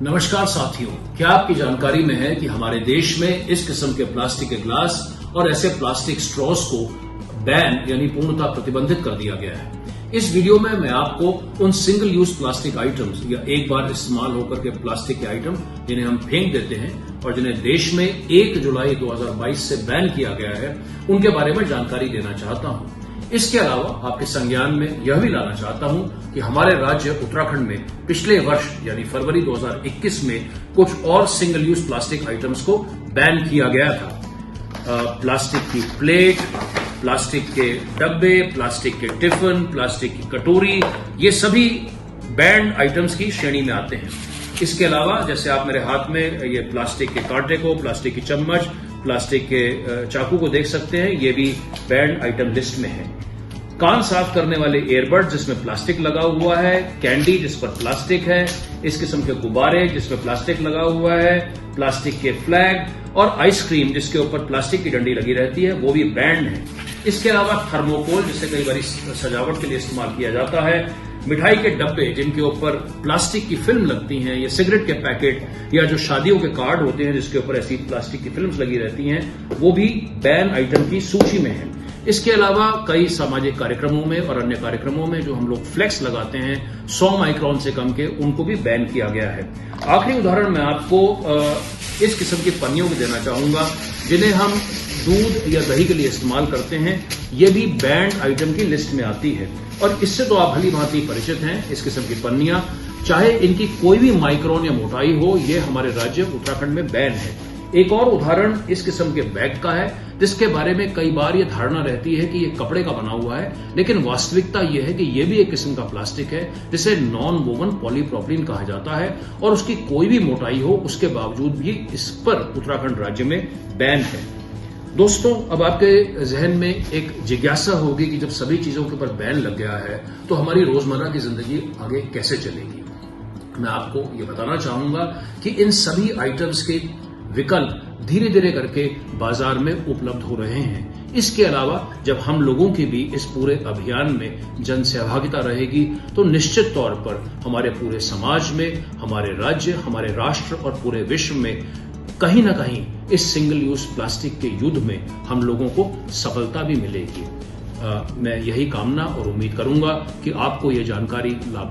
नमस्कार साथियों, क्या आपकी जानकारी में है कि हमारे देश में इस किस्म के प्लास्टिक के ग्लास और ऐसे प्लास्टिक स्ट्रॉस को बैन यानी पूर्णतः प्रतिबंधित कर दिया गया है। इस वीडियो में मैं आपको उन सिंगल यूज प्लास्टिक आइटम्स या एक बार इस्तेमाल होकर के प्लास्टिक के आइटम जिन्हें हम फेंक देते हैं और जिन्हें देश में 1 जुलाई 2022 से बैन किया गया है, उनके बारे में जानकारी देना चाहता हूं। इसके अलावा आपके संज्ञान में यह भी लाना चाहता हूं कि हमारे राज्य उत्तराखंड में पिछले वर्ष यानी फरवरी 2021 में कुछ और सिंगल यूज प्लास्टिक आइटम्स को बैन किया गया था। प्लास्टिक की प्लेट, प्लास्टिक के डब्बे, प्लास्टिक के टिफिन, प्लास्टिक की कटोरी, ये सभी बैंड आइटम्स की श्रेणी में आते हैं। इसके अलावा जैसे आप मेरे हाथ में ये प्लास्टिक के कांटे को, प्लास्टिक की चम्मच, प्लास्टिक के चाकू को देख सकते हैं, ये भी बैंड आइटम लिस्ट में है। कान साफ करने वाले ईयरबड जिसमें प्लास्टिक लगा हुआ है, कैंडी जिस पर प्लास्टिक है, इस किस्म के गुब्बारे जिसमें प्लास्टिक लगा हुआ है, प्लास्टिक के फ्लैग और आइसक्रीम जिसके ऊपर प्लास्टिक की डंडी लगी रहती है, वो भी बैंड है। इसके अलावा थर्मोकोल जिसे कई बार सजावट के लिए इस्तेमाल किया जाता है, मिठाई के डब्बे जिनके ऊपर प्लास्टिक की फिल्म लगती हैं, या सिगरेट के पैकेट या जो शादियों के कार्ड होते हैं जिसके ऊपर ऐसी प्लास्टिक की फिल्म्स लगी रहती हैं, वो भी बैन आइटम की सूची में है। इसके अलावा कई सामाजिक कार्यक्रमों में और अन्य कार्यक्रमों में जो हम लोग फ्लेक्स लगाते हैं 100 माइक्रोन से कम के, उनको भी बैन किया गया है। आखिरी उदाहरण मैं आपको इस किस्म की पन्नियों को देना चाहूंगा जिन्हें हम दूध या दही के लिए इस्तेमाल करते हैं, ये भी बैंड आइटम की लिस्ट में आती है और इससे तो आप भली भांति परिचित हैं। इस किस्म की पन्नियां, चाहे इनकी कोई भी माइक्रोन या मोटाई हो, ये हमारे राज्य उत्तराखंड में बैन है। एक और उदाहरण इस किस्म के बैग का है जिसके बारे में कई बार ये धारणा रहती है कि ये कपड़े का बना हुआ है, लेकिन वास्तविकता ये है कि ये भी एक किस्म का प्लास्टिक है जिसे नॉन वोवन पॉलीप्रोपिलीन कहा जाता है और उसकी कोई भी मोटाई हो उसके बावजूद भी इस पर उत्तराखंड राज्य में बैन है। दोस्तों, अब आपके जहन में एक जिज्ञासा होगी कि जब सभी चीजों के ऊपर बैन लग गया है तो हमारी रोजमर्रा की जिंदगी आगे कैसे चलेगी। मैं आपको ये बताना चाहूंगा कि इन सभी आइटम्स के विकल्प धीरे धीरे करके बाजार में उपलब्ध हो रहे हैं। इसके अलावा जब हम लोगों की भी इस पूरे अभियान में जन सहभागिता रहेगी तो निश्चित तौर पर हमारे पूरे समाज में, हमारे राज्य, हमारे राष्ट्र और पूरे विश्व में कहीं ना कहीं इस सिंगल यूज प्लास्टिक के युद्ध में हम लोगों को सफलता भी मिलेगी। मैं यही कामना और उम्मीद करूंगा कि आपको यह जानकारी लाभ